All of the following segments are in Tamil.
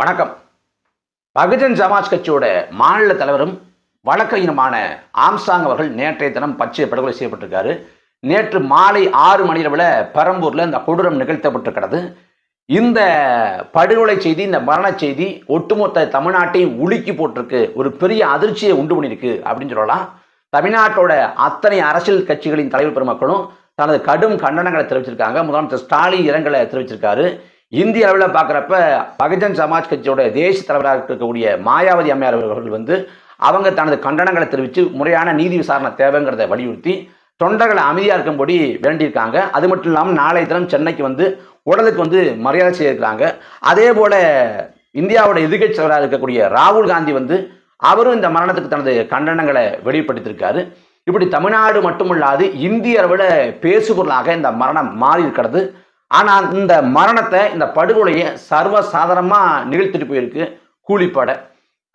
வணக்கம். பகுஜன் சமாஜ் கட்சியோட மாநில தலைவரும் வழக்கறிஞருமான ஆம்ஸ்ட்ராங் அவர்கள் நேற்றைய தினம் பச்சை படுகொலை செய்யப்பட்டிருக்காரு. நேற்று மாலை 6 மணி அளவில் பெரம்பூரில் இந்த கொடூரம் நிகழ்த்தப்பட்டிருக்கிறது. இந்த படுகொலை செய்தி, இந்த மரண செய்தி ஒட்டுமொத்த தமிழ்நாட்டையும் உலுக்கி போட்டிருக்கு, ஒரு பெரிய அதிர்ச்சியை உண்டு பண்ணியிருக்கு அப்படின்னு சொல்லலாம். தமிழ்நாட்டோட அத்தனை அரசியல் கட்சிகளின் தலைவர் பெருமக்களும் தனது கடும் கண்டனங்களை தெரிவிச்சிருக்காங்க. முதலமைச்சர் ஸ்டாலின் இரங்கலை தெரிவிச்சிருக்காரு. இந்திய அளவில் பார்க்குறப்ப பகுஜன் சமாஜ் கட்சியோட தேசிய தலைவராக இருக்கக்கூடிய மாயாவதி அம்மையார் அவர்கள் அவங்க தனது கண்டனங்களை தெரிவித்து முறையான நீதி விசாரணை தேவைங்கிறத வலியுறுத்தி தொண்டர்களை அமைதியாக இருக்கும்படி வேண்டியிருக்காங்க. அது மட்டும் இல்லாமல் நாளைய தினம் சென்னைக்கு உடலுக்கு மரியாதை செய்திருக்கிறாங்க. அதே போல் இந்தியாவோட எதிர்க்கட்சி தலைவராக இருக்கக்கூடிய ராகுல் காந்தி அவரும் இந்த மரணத்துக்கு தனது கண்டனங்களை வெளிப்படுத்தியிருக்காரு. இப்படி தமிழ்நாடு மட்டுமல்லாது இந்திய அளவில் பேசுபொருளாக இந்த மரணம் மாறி இருக்கிறது. ஆனால் இந்த மரணத்தை, இந்த படுகொலையை சர்வசாதாரணமாக நிகழ்த்திட்டு போயிருக்கு கூலிப்படை.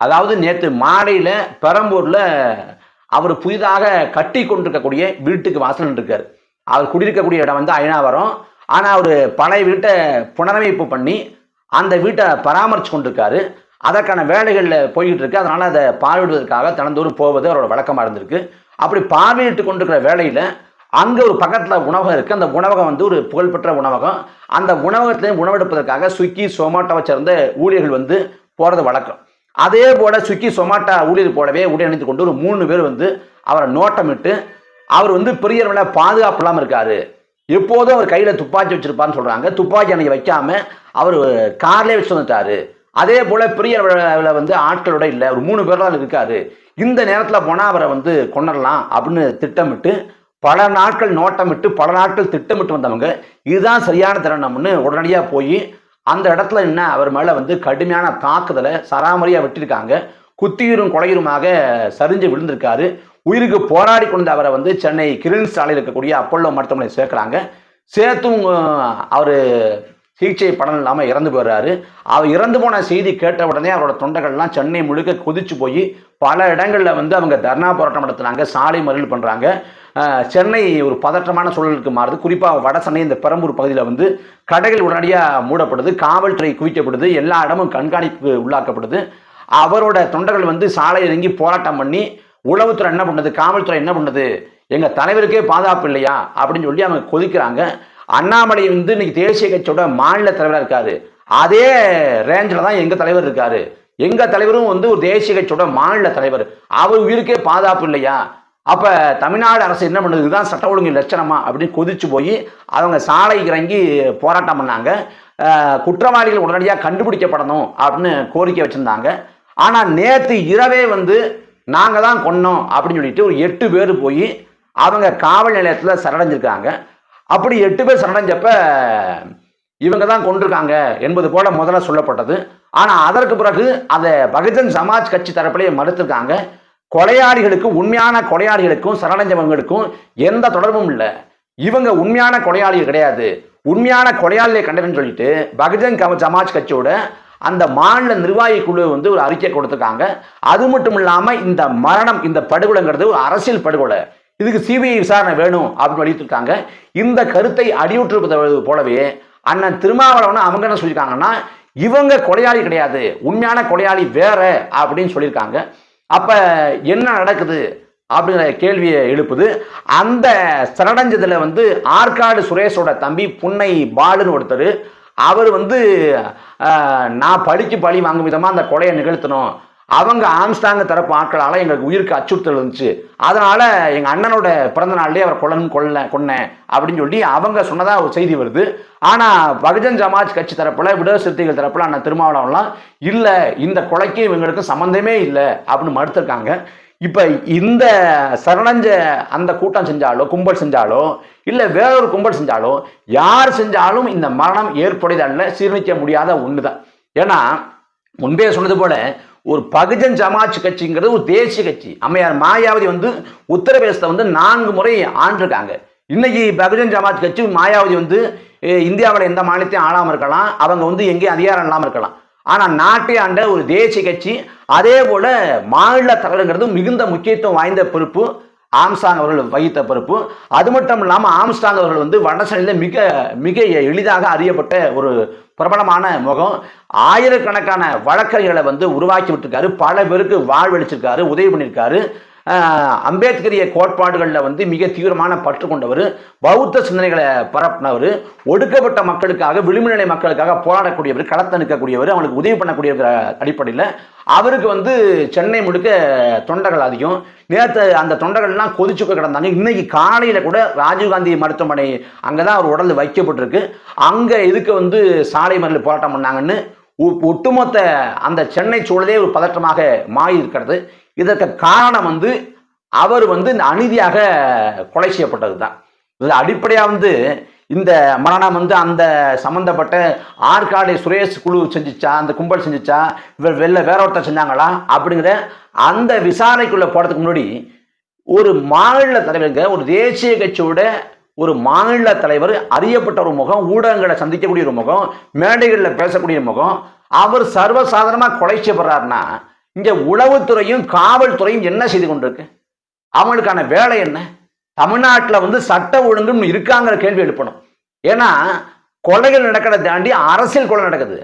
அதாவது நேற்று மாலையில் பெரம்பூரில் அவர் புதிதாக கட்டி கொண்டிருக்கக்கூடிய வீட்டுக்கு வாசல் இருக்கார். அவர் குடியிருக்கக்கூடிய இடம் அயனாவரம். ஆனால் அவர் பழைய வீட்டை புனரமைப்பு பண்ணி அந்த வீட்டை பராமரித்து கொண்டிருக்காரு. அதற்கான வேலைகளில் போய்கிட்டு இருக்கு. அதனால் அதை பார்வையிடுவதற்காக தினந்தோறும் போவது அவரோட வழக்கமாக இருந்திருக்கு. அப்படி பார்வையிட்டு கொண்டிருக்கிற வேலையில் அங்கே ஒரு பக்கத்தில் உணவகம் இருக்குது. அந்த உணவகம் ஒரு புகழ்பெற்ற உணவகம். அந்த உணவகத்திலையும் உணவெடுப்பதற்காக ஸ்விக்கி சொமாட்டோவை சேர்ந்த ஊழியர்கள் போகிறது வழக்கம். அதே போல் ஸ்விக்கி சொமாட்டோ ஊழியர் போலவே உடை அணிந்து கொண்டு ஒரு 3 பேர் அவரை நோட்டமிட்டு அவர் பெரிய அளவில் பாதுகாப்பு இல்லாமல் இருக்கார், எப்போதும் அவர் கையில் துப்பாக்கி வச்சுருப்பார்னு சொல்கிறாங்க. துப்பாக்கி அன்னைக்கு வைக்காமல் அவர் கார்லேயே வச்சு வந்துட்டார். அதே போல் பெரிய அளவில் ஆட்களோட இல்லை, ஒரு 3 பேர் தான் இருக்கார். இந்த நேரத்தில் போனால் அவரை கொண்டுடலாம் அப்படின்னு திட்டமிட்டு பல நாட்கள் நோட்டமிட்டு பல நாட்கள் திட்டமிட்டு வந்தவங்க இதுதான் சரியான தருணம்னு உடனடியாக போய் அந்த இடத்துல என்ன அவர் மேலே கடுமையான தாக்குதலை சராமரியாக விட்டிருக்காங்க. குத்தியூரும் கொலையுருமாக சரிஞ்சு விழுந்திருக்காரு. உயிருக்கு போராடி கொண்டு அவரை சென்னை கிரீன் சாலையில் இருக்கக்கூடிய அப்பல்லோ மருத்துவமனை சேர்க்குறாங்க. சேர்த்தும் அவர் சிகிச்சை பலன் இல்லாமல் இறந்து போயிடுறாரு. அவர் இறந்து போன செய்தி கேட்ட உடனே அவரோட தொண்டர்கள்லாம் சென்னை முழுக்க கொதிச்சு போய் பல இடங்களில் அவங்க தர்ணா போராட்டம் நடத்துனாங்க, சாலை மறியல் பண்ணுறாங்க. சென்னை ஒரு பதற்றமான சூழலுக்கு மாறுது. குறிப்பாக வட சென்னை இந்த பெரம்பூர் பகுதியில் கடைகள் உடனடியாக மூடப்படுது, காவல்துறை குவிக்கப்படுது, எல்லா இடமும் கண்காணிப்பு உள்ளாக்கப்படுது. அவரோட தொண்டர்கள் சாலை இறங்கி போராட்டம் பண்ணி உளவுத்துறை என்ன பண்ணுது, காவல்துறை என்ன பண்ணுது, எங்கள் தலைவருக்கே பாதுகாப்பு இல்லையா அப்படின்னு சொல்லி அவங்க கொதிக்கிறாங்க. அண்ணாமலை இன்னைக்கு தேசிய கட்சியோட மாநில தலைவராக இருக்காரு. அதே ரேஞ்சில் தான் எங்கள் தலைவர் இருக்காரு. எங்கள் தலைவரும் ஒரு தேசிய கட்சியோட மாநில தலைவர். அவர் உயிருக்கே பாதுகாப்பு இல்லையா, அப்போ தமிழ்நாடு அரசு என்ன பண்ணுது, இதுதான் சட்ட ஒழுங்கு லட்சணமா அப்படின்னு கொதிச்சு போய் அவங்க சாலை இறங்கி போராட்டம் பண்ணாங்க. குற்றவாளிகள் உடனடியாக கண்டுபிடிக்கப்படணும் அப்படின்னு கோரிக்கை வச்சுருந்தாங்க. ஆனால் நேற்று இரவே நாங்கள் தான் கொன்னோம் அப்படின்னு சொல்லிட்டு ஒரு 8 பேர் போய் அவங்க காவல் நிலையத்தில் சரணடைஞ்சிருக்காங்க. அப்படி 8 பேர் சரணடைஞ்சப்ப இவங்க தான் கொண்டிருக்காங்க என்பது போல முதல்ல சொல்லப்பட்டது. ஆனால் அதற்கு பிறகு அதை பகுஜன் சமாஜ் கட்சி தரப்பிலேயே மறுத்திருக்காங்க. கொலையாளிகளுக்கும் உண்மையான கொலையாளிகளுக்கும் சரணடைஞ்சவங்களுக்கும் எந்த தொடர்பும் இல்லை, இவங்க உண்மையான கொலையாளிகள் கிடையாது, உண்மையான கொலையாளியை கண்டனம்னு சொல்லிட்டு பகுஜன் சமாஜ் கட்சியோட அந்த மாநில நிர்வாகி குழு ஒரு அறிக்கை கொடுத்துருக்காங்க. அது மட்டும் இல்லாமல் இந்த மரணம், இந்த படுகொலைங்கிறது ஒரு அரசியல் படுகொலை, இதுக்கு சிபிஐ விசாரணை வேணும் அப்படின்னு வெளியிட்டிருக்காங்க. இந்த கருத்தை அடியுற்றிருப்பது போலவே அண்ணன் திருமாவளவன் அவங்க என்ன சொல்லியிருக்காங்கன்னா, இவங்க கொலையாளி கிடையாது, உண்மையான கொலையாளி வேற அப்படின்னு சொல்லியிருக்காங்க. அப்ப என்ன நடக்குது அப்படிங்கிற கேள்வியை எழுப்புது. அந்த சரணடைஞ்சதுல ஆற்காடு சுரேஷோட தம்பி புன்னை பாலுன்னு ஒருத்தர், அவர் நான் பழிக்கு பழி வாங்கும் விதமா அந்த கொலையை நிகழ்த்தணும், அவங்க ஆம்ஸ்ட்ராங் தரப்பு ஆட்களால் எங்களுக்கு உயிருக்கு அச்சுறுத்தல் இருந்துச்சு, அதனால எங்கள் அண்ணனோட பிறந்த நாள்லேயே அவர் கொன்னேன் அப்படின்னு சொல்லி அவங்க சொன்னதாக ஒரு செய்தி வருது. ஆனால் பகுஜன் சமாஜ் கட்சி தரப்பில், விடுதலை சிறுத்தைகள் தரப்பில் அண்ணன் திருமாவளவன்லாம் இல்லை, இந்த கொலைக்கு இவங்களுக்கு சம்மந்தமே இல்லை அப்படின்னு மறுத்திருக்காங்க. இப்போ இந்த சரணஞ்ச அந்த கூட்டம் செஞ்சாலோ, கும்பல் செஞ்சாலோ, இல்லை வேறொரு கும்பல் செஞ்சாலோ, யார் செஞ்சாலும் இந்த மரணம் ஏற்புடையதல்ல, சீர்மிக்க முடியாத ஒன்று தான். ஏன்னா முன்பே சொன்னது போல ஒரு பகுஜன் சமாஜ் கட்சிங்கிறது ஒரு தேசிய கட்சி. அம்மையார் மாயாவதி உத்தரப்பிரதேசத்தை 4 முறை ஆண்டிருக்காங்க. இன்னைக்கு பகுஜன் சமாஜ் கட்சி மாயாவதி இந்தியாவில் எந்த மாநிலத்தையும் ஆளாமல் இருக்கலாம், அவங்க எங்கேயும் அதிகாரம் இல்லாமல் இருக்கலாம். ஆனால் நாட்டை ஆண்ட ஒரு தேசிய கட்சி. அதே போல மாநில தலைவருங்கிறது மிகுந்த முக்கியத்துவம் வாய்ந்த பொறுப்பு. ஆம்ஸ்ட்ராங் அவர்கள் வகித்த பொறுப்பு. அது மட்டும் இல்லாமல் ஆம்ஸ்ட்ராங் அவர்கள் வந்து வடசென்னையில் மிக மிக எளிதாக அறியப்பட்ட ஒரு பிரபலமான முகம். ஆயிரக்கணக்கான வழக்கறிஞர்களை வந்து உருவாக்கி விட்டுருக்காரு, பல பேருக்கு வாழ்வளிச்சிருக்காரு, உதவி பண்ணியிருக்காரு. அம்பேத்கரிய கோட்பாடுகளில் வந்து மிக தீவிரமான பற்று கொண்டவர், பௌத்த சிந்தனைகளை பரப்பினவர், ஒடுக்கப்பட்ட மக்களுக்காக விளிம்புநிலை மக்களுக்காக போராடக்கூடியவர், களத்தை நிற்கக்கூடியவர், அவங்களுக்கு உதவி பண்ணக்கூடிய அடிப்படையில் அவருக்கு வந்து சென்னை முழுக்க தொண்டர்கள் அதிகம். நேற்று அந்த தொண்டர்கள்லாம் கொதிச்சு போய் கிடந்தாங்க. இன்னைக்கு காலையில் கூட ராஜீவ்காந்தி மருத்துவமனை அங்கே தான் அவர் உடல் வைக்கப்பட்டிருக்கு. அங்கே இதுக்கு வந்து சாலை மறியல் போராட்டம் பண்ணாங்கன்னு ஒட்டுமொத்த அந்த சென்னை சூழலே ஒரு பதற்றமாக மாறி இருக்கிறது. இதற்கு காரணம் வந்து அவர் வந்து அநீதியாக கொலை செய்யப்பட்டது தான். இது அடிப்படையாக வந்து இந்த மரணம் வந்து அந்த சம்பந்தப்பட்ட ஆற்காடு சுரேஷ் குழு செஞ்சிச்சா, அந்த கும்பல் செஞ்சிச்சா, வேற ஒருத்தர் செஞ்சாங்களா அப்படிங்கிற அந்த விசாரணைக்குள்ள போறதுக்கு முன்னாடி ஒரு மாநில தலைவருங்க, ஒரு தேசிய கட்சியோட ஒரு மாநில தலைவர், அறியப்பட்ட ஒரு முகம், ஊடகங்களை சந்திக்கக்கூடிய ஒரு முகம், மேடைகளில் பேசக்கூடிய முகம், அவர் சர்வசாதாரணமாக கொலை செய்யப்படுறாருன்னா இங்க உளவுத்துறையும் காவல்துறையும் என்ன செய்து கொண்டிருக்கு? அவங்களுக்கான வேலை என்ன? தமிழ்நாட்டில் வந்து சட்ட ஒழுங்கு இருக்காங்கிற கேள்வி எழுப்பணும். ஏன்னா கொலைகள் நடக்கிறத தாண்டி அரசியல் கொலை நடக்குது.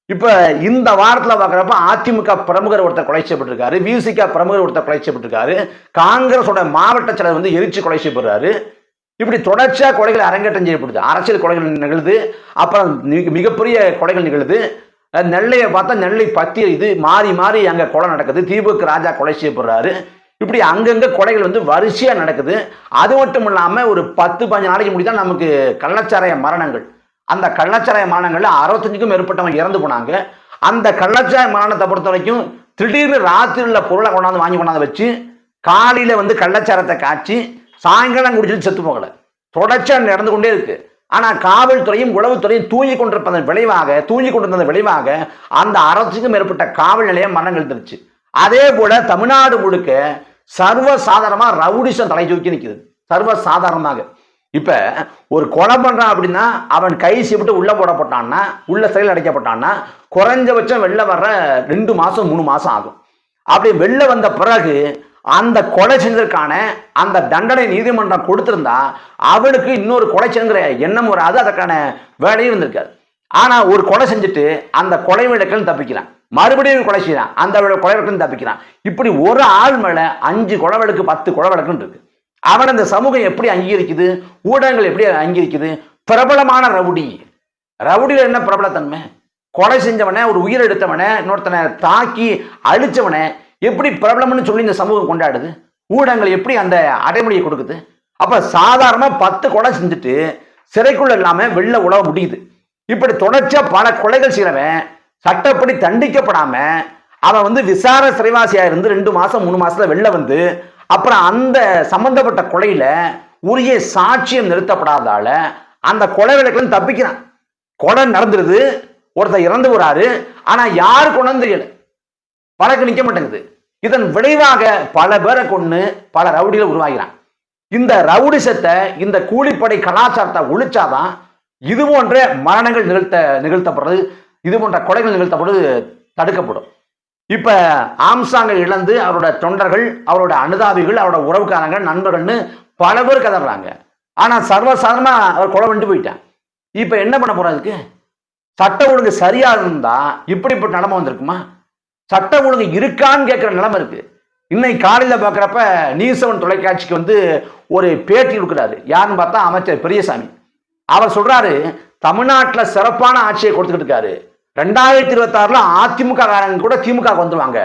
இப்ப இந்த வாரத்தில் பார்க்குறப்ப அதிமுக பிரமுகர் ஒருத்தர் கொலை செய்யப்பட்டிருக்காரு, விசிக பிரமுகர் ஒருத்தர் கொலை செய்யப்பட்டிருக்காரு, காங்கிரஸோட மாவட்ட செயலர் வந்து எரிச்சு கொலை செய்யப்படுறாரு. இப்படி தொடர்ச்சியாக கொலைகள் அரங்கேற்றம் செய்யப்படுது, அரசியல் கொலைகள் நிகழுது, அப்புறம் மிகப்பெரிய கொலைகள் நிகழுது. நெல்லையை பார்த்தா நெல்லை பத்தி இது மாறி மாறி அங்கே கொலை நடக்குது, தீபக் ராஜா கொலை செய்யப்படுறாரு. இப்படி அங்கங்கே கொலைகள் வந்து வரிசையாக நடக்குது. அது மட்டும் இல்லாமல் ஒரு 10-15 நாளைக்கு முன்னாடி தான் நமக்கு கள்ளச்சாராய மரணங்கள், அந்த கள்ளச்சாராய மரணங்களில் 65க்கும் மேற்பட்டவங்க இறந்து போனாங்க. அந்த கள்ளச்சாராய மரணத்தை பொறுத்த வரைக்கும் திடீர்னு ராத்திரியில் பொருளை கொண்டாந்து வாங்கி கொண்டாந்து வச்சு காலையில் வந்து கள்ளச்சாரத்தை காய்ச்சி சாயங்காலம் குடிச்சிட்டு செத்து போகலை, தொடர்ச்சியாக நடந்து கொண்டே இருக்கு. ஆனால் காவல்துறையும் உளவுத்துறையும் தூங்கி கொண்டிருப்பதன் விளைவாக அந்த 60க்கும் மேற்பட்ட காவல் நிலைய மரணங்கள் இருந்துச்சு. அதே போல தமிழ்நாடு முழுக்க சர்வசாதாரணமாக ரவுடிசம் தலை தூக்கி நிற்குது, சர்வசாதாரணமாக. இப்ப ஒரு கொலை பண்றான் அப்படின்னா அவன் கை செய்யப்பட்டு உள்ள போடப்பட்டான்னா, உள்ள சிறையில் அடைக்கப்பட்டான்னா குறைஞ்சபட்சம் வெளில வர்ற 2 மாசம் 3 மாசம் ஆகும். அப்படி வெளில வந்த பிறகு அந்த கொலை செஞ்சதற்கான அந்த தண்டனை நீதிமன்றம் கொடுத்திருந்தா அவனுக்கு இன்னொரு கொலை செய்கிற எண்ணம் வராது, அதற்கான வேலையும் இருந்திருக்காது. ஆனா ஒரு கொலை செஞ்சுட்டு அந்த கொலை வழக்கில் தப்பிக்கிறான், மறுபடியும் கொலை செய்யறான், அந்த கொலை வழக்கில் தப்பிக்கிறான். இப்படி ஒரு ஆள் மேல 5 கொலை வழக்கு 10 கொலை வழக்குன்னு இருக்கு. அவன் இந்த சமூகம் எப்படி அங்கீகரிக்குது, ஊடகங்கள் எப்படி அங்கீகரிக்குது? பிரபலமான ரவுடியில் என்ன பிரபலத்தன்மை? கொலை செஞ்சவனை, ஒரு உயிர் எடுத்தவனை, இன்னொருத்தனை தாக்கி அழிச்சவனை எப்படி பிரபலம்னு சொல்லி இந்த சமூகம் கொண்டாடுது? ஊடகங்கள் எப்படி அந்த அடைமொழியை கொடுக்குது? அப்ப சாதாரண 10 கொலை செஞ்சுட்டு சிறைக்குள்ள இல்லாம வெளில உழவ முடியுது. இப்படி தொடர்ச்சியா பல கொலைகள் செய்யறவன் சட்டப்படி தண்டிக்கப்படாம அவன் வந்து விசாரணை சிறைவாசியா இருந்து 2 மாசம் 3 மாசத்துல வெளில வந்து அப்புறம் அந்த சம்பந்தப்பட்ட கொலையில உரிய சாட்சியம் நிறுத்தப்படாதால அந்த கொலை வழக்கில் தப்பிக்கிறான். கொலை நடந்துருது, ஒருத்தர் இறந்து போறாரு, ஆனா யாரு கொண்டு தெரியல, வழக்கு நிக்க மாட்டேங்குது. இதன் விளைவாக பல பேரை கொண்டு பல ரவுடிகள் உருவாகிறான். இந்த ரவுடிசத்தை, இந்த கூலிப்படை கலாச்சாரத்தை ஒழிச்சாதான் இது போன்ற மரணங்கள் நிகழ்த்தப்படுறது, இது போன்ற கொலைகள் நிகழ்த்தப்படுறது தடுக்கப்படும். இப்ப ஆம்ஸ்ட்ராங்கை இழந்து அவரோட தொண்டர்கள், அவரோட அனுதாபிகள், அவரோட உறவுக்காரங்க, நண்பர்கள்னு பல பேர் கதறாங்க. ஆனா சர்வசாதாரணமா அவர் கொலை பண்ணிட்டு போயிட்டான். இப்ப என்ன பண்ண போறதுக்கு? சட்ட ஒழுங்கு சரியா இருந்தா இப்படிப்பட்ட நிலைமை வந்திருக்குமா? சட்ட ஒழுங்கு இருக்கான்னு கேட்கிற நிலைமை இருக்கு. இன்னைக்கு காலையில பாக்குறப்ப நியூஸ்7 தொலைக்காட்சிக்கு வந்து ஒரு பேட்டி கொடுக்குறாரு. யாருன்னு பார்த்தா அமைச்சர் பெரியசாமி. அவர் சொல்றாரு, தமிழ்நாட்டில் சிறப்பான ஆட்சியை கொடுத்துக்கிட்டு இருக்காரு, 2026 அதிமுக காரங்க கூட திமுக வந்துருவாங்க,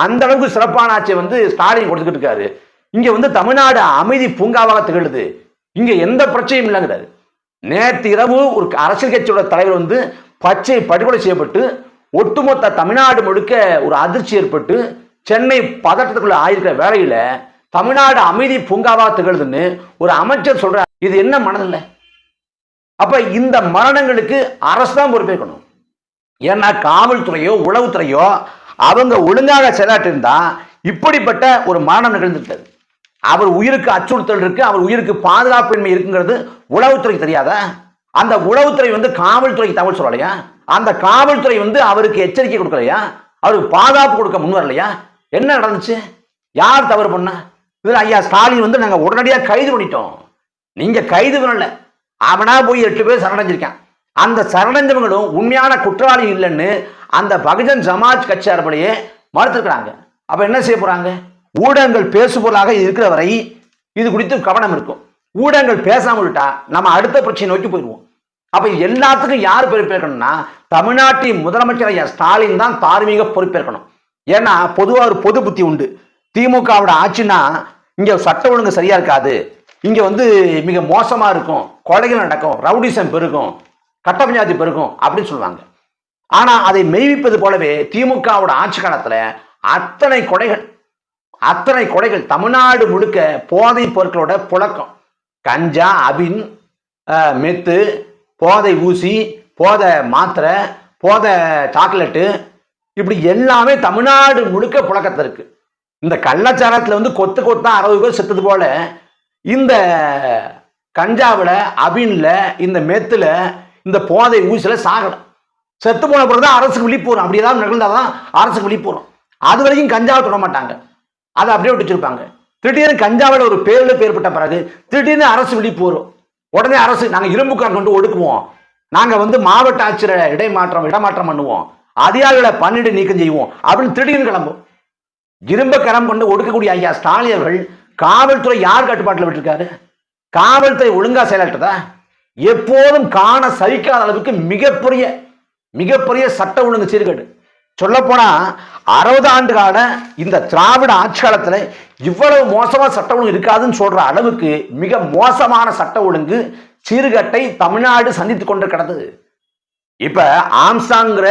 அந்த அளவுக்கு சிறப்பான ஆட்சியை வந்து ஸ்டாலின் கொடுத்துக்கிட்டு இருக்காரு. இங்க வந்து தமிழ்நாடு அமைதி பூங்காவாக திகழுது, இங்க எந்த பிரச்சனையும் இல்லைங்கிறாரு. நேற்று இரவு ஒரு அரசியல் கட்சியோட தலைவர் வந்து பச்சை படுகொலை செய்யப்பட்டு ஒட்டுமொத்த தமிழ்நாடு முழுக்க ஒரு அதிர்ச்சி ஏற்பட்டு சென்னை பதட்டத்துக்குள்ள ஆயிருக்கிற வேலையில தமிழ்நாடு அமைதி பூங்காவா திகழ்துன்னு ஒரு அமைச்சர் சொல்றார். இது என்ன மனதில்லை? அப்ப இந்த மரணங்களுக்கு அரசு தான் பொறுப்பேற்கணும். ஏன்னா காவல்துறையோ உளவுத்துறையோ அவங்க ஒழுங்காக செயலாற்றிருந்தா இப்படிப்பட்ட ஒரு மரணம் நிகழ்ந்துட்டது. அவர் உயிருக்கு அச்சுறுத்தல் இருக்கு, அவர் உயிருக்கு பாதுகாப்பின்மை இருக்குங்கிறது உளவுத்துறைக்கு தெரியாதா? அந்த உளவுத்துறை வந்து காவல்துறைக்கு தகவல் சொல்லலையா? அந்த காவல்துறை வந்து அவருக்கு எச்சரிக்கை கொடுக்கலையா? அவருக்கு பாதுகாப்பு கொடுக்க முன் வரலையா? என்ன நடந்துச்சு? யார் தவறு பண்ணா? இதுல ஐயா ஸ்டாலின் வந்து நாங்க உடனடியாக கைது பண்ணிட்டோம். நீங்க கைது பண்ணல, அவனா போய் 8 பேர் சரணடைஞ்சிருக்கான். அந்த சரணடைஞ்சவங்களும் உண்மையான குற்றவாளி இல்லைன்னு அந்த பகுஜன் சமாஜ் கட்சி சார்பிலேயே மறுத்திருக்கிறாங்க. அப்ப என்ன செய்ய போறாங்க? ஊடகங்கள் பேசுபொருளாக இருக்கிற வரை இது குறித்து கவனம் இருக்கும். ஊடகங்கள் பேசாம விட்டா நம்ம அடுத்த பிரச்சனை நோக்கி போயிடுவோம். அப்ப எல்லாத்துக்கும் யார் பொறுப்பேற்கணும்னா தமிழ்நாட்டின் முதலமைச்சர் ஐயா ஸ்டாலின் தான் தார்மீக பொறுப்பேற்கணும். ஏன்னா பொதுவாக ஒரு பொது புத்தி உண்டு. திமுகவோட ஆட்சினா இங்க சட்ட ஒழுங்கு சரியா இருக்காது, இங்க வந்து மிக மோசமா இருக்கும், கொலைகள் நடக்கும், ரவுடிசம் பெருகும், கட்ட பஞ்சாயத்து பெருகும் அப்படின்னு சொல்லுவாங்க. ஆனா அதை மெய்விப்பது போலவே திமுகவோட ஆட்சி காலத்துல அத்தனை கொலைகள் தமிழ்நாடு முழுக்க போதை பொருட்களோட புழக்கம். கஞ்சா, அபின், மெத்து, போதை ஊசி, போதை மாத்திரை, போதை சாக்லேட்டு, இப்படி எல்லாமே தமிழ்நாடு முழுக்க புழக்கத்தில் இருக்கு. இந்த கள்ளச்சாரத்தில் வந்து கொத்து கொத்தா 60 பேர் செத்தது போல இந்த கஞ்சாவில், அபின்ல, இந்த மெத்துல, இந்த போதை ஊசியில சாகணும். செத்து போன பிறகுதான் அரசுக்கு விழிப்பு வரும். அப்படி ஏதாவது நிகழ்ந்தாதான் அரசுக்கு விழிப்பு வரும். அது வரைக்கும் கஞ்சாவை தொட மாட்டாங்க, அதை அப்படியே விட்டுச்சிருப்பாங்க. திடீர்னு கஞ்சாவில் ஒரு பேர்ல ஏற்பட்ட பிறகு திடீர்னு அரசு விழிப்பு வரும். உடனே அரசு நாங்க இரும்புக்காரன் கொண்டு ஒடுக்குவோம், நாங்க வந்து மாவட்ட ஆட்சியரை இடமாற்றம் பண்ணுவோம், அதிகாரிகளை பன்னிட்டு நீக்கம் செய்வோம் அப்படின்னு திடீர்னு கிளம்பும். இரும்புக்கரம் கொண்டு ஒடுக்கக்கூடிய ஐயா ஸ்டாலின் அவர்கள் காவல்துறை யார் கட்டுப்பாட்டில் விட்டுருக்காரு? காவல்துறை ஒழுங்கா செயலாற்றதா? எப்போதும் காண சகிக்காத அளவுக்கு மிகப்பெரிய சட்ட ஒழுங்கு சீர்கேடு. சொல்ல போனா 60 ஆண்டு கால இந்த திராவிட ஆட்சி காலத்துல இவ்வளவு மோசமான சட்ட ஒழுங்கு இருக்காதுன்னு சொல்ற அளவுக்கு மிக மோசமான சட்ட ஒழுங்கு சீர்கேட்டை தமிழ்நாடு சந்தித்துக் கொண்டு கிடந்தது. இப்ப ஆம்ஸ்டாங்கிற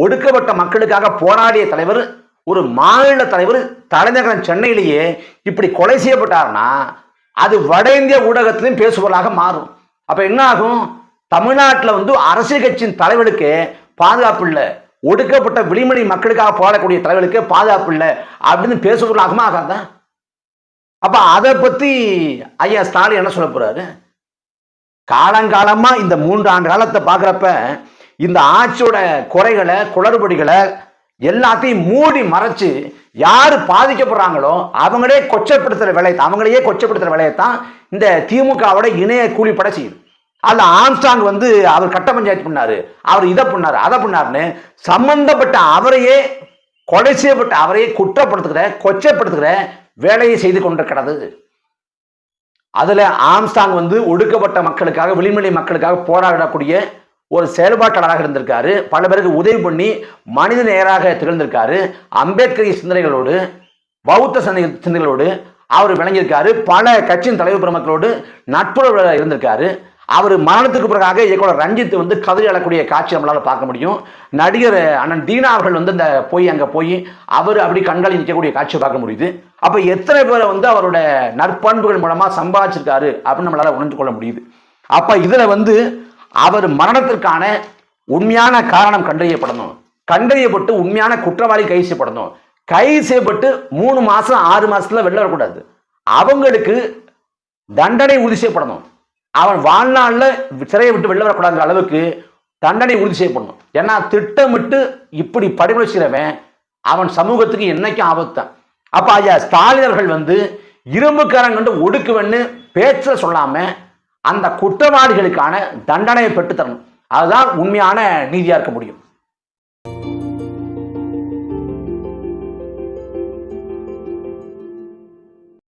ஒடுக்கப்பட்ட மக்களுக்காக போராடிய தலைவர், ஒரு மாநில தலைவர் தலைநகரம் சென்னையிலேயே இப்படி கொலை செய்யப்பட்டார்னா அது வட இந்திய ஊடகத்திலும் பேசுபொருளாக மாறும். அப்ப என்ன ஆகும்? தமிழ்நாட்டில் வந்து அரசியல் கட்சியின் தலைவருக்கு பாதுகாப்பு இல்லை, ஒடுக்கப்பட்ட விளிமணி மக்களுக்காக போராடக்கூடிய தலைவருக்கு பாதுகாப்பு இல்லை அப்படின்னு பேசுபொருளாகுமா ஆகாதா? அப்ப அதை பத்தி ஐயா ஸ்டாலின் என்ன சொல்ல போறாரு? காலங்காலமா இந்த 3 ஆண்டு காலத்தை பார்க்குறப்ப இந்த ஆட்சியோட குறைகளை, குளறுபடிகளை எல்லாத்தையும் மூடி மறைச்சு யாரு பாதிக்கப்படுறாங்களோ அவங்களையே கொச்சப்படுத்துற வேலையைத்தான் இந்த திமுகவோட இணைய கூலிப்பட செய்யுது. அதுல ஆம்ஸ்டாங் வந்து அவர் கட்ட பஞ்சாயத்து பண்ணாரு, அவர் இதை பண்ணாரு, அதை பண்ணாருன்னு சம்பந்தப்பட்ட அவரையே கொலை செய்யப்பட்ட அவரையே கொச்சப்படுத்துகிற வேலையை செய்து கொண்டிருக்கிறது. அதுல ஆம்ஸ்டாங் வந்து ஒடுக்கப்பட்ட மக்களுக்காக, விளிமலை மக்களுக்காக போராடக்கூடிய ஒரு செயல்பாட்டாளராக இருந்திருக்காரு. பல பேருக்கு உதவி பண்ணி மனித நேயராக திகழ்ந்திருக்காரு. அம்பேத்கரிய சிந்தனைகளோடு, பௌத்த சிந்தனைகளோடு அவர் விளங்கியிருக்காரு. பல கட்சியின் தலைவர் பெருமக்களோடு நட்புறவு இருந்திருக்காரு. அவர் மரணத்துக்கு பிறகாக இயக்குனர் ரஞ்சித் வந்து கதறி அழக்கூடிய காட்சி நம்மளால பார்க்க முடியும். நடிகர் அண்ணன் தீனா அவர்கள் வந்து அங்க போய் அவர் அப்படி கண்காணி நிற்கக்கூடிய காட்சியை பார்க்க முடியுது. அப்ப எத்தனை பேரை வந்து அவரோட நற்பண்புகள் மூலமா சம்பாதிச்சிருக்காரு அப்படின்னு நம்மளால உணர்ந்து கொள்ள முடியுது. அப்ப இதுல வந்து அவர் மரணத்திற்கான உண்மையான காரணம் கண்டறியப்பட்டு உண்மையான குற்றவாளி கைது செய்யப்படணும். கைது செய்யப்பட்டு 3 மாசம் 6 மாசத்துல வெளில வரக்கூடாது. அவங்களுக்கு தண்டனை உறுதி செய்யப்படணும். அவன் வாழ்நாள்ல சிறையை விட்டு வெளில வரக்கூடாத அளவுக்கு தண்டனை உறுதி செய்யப்படணும். ஏன்னா திட்டமிட்டு இப்படி படுகொலை செய்யறவன் அவன் சமூகத்துக்கு என்னைக்கும் ஆபத்தான். அப்ப ஐயா ஸ்டாலின் அவர்கள் வந்து இரும்புக்காரன் கண்டு ஒடுக்குவன்னு பேச்ச சொல்லாம அந்த குற்றவாளிகளுக்கான தண்டனையை பெற்று தரணும். அதுதான் உண்மையான நீதியா இருக்க முடியும்.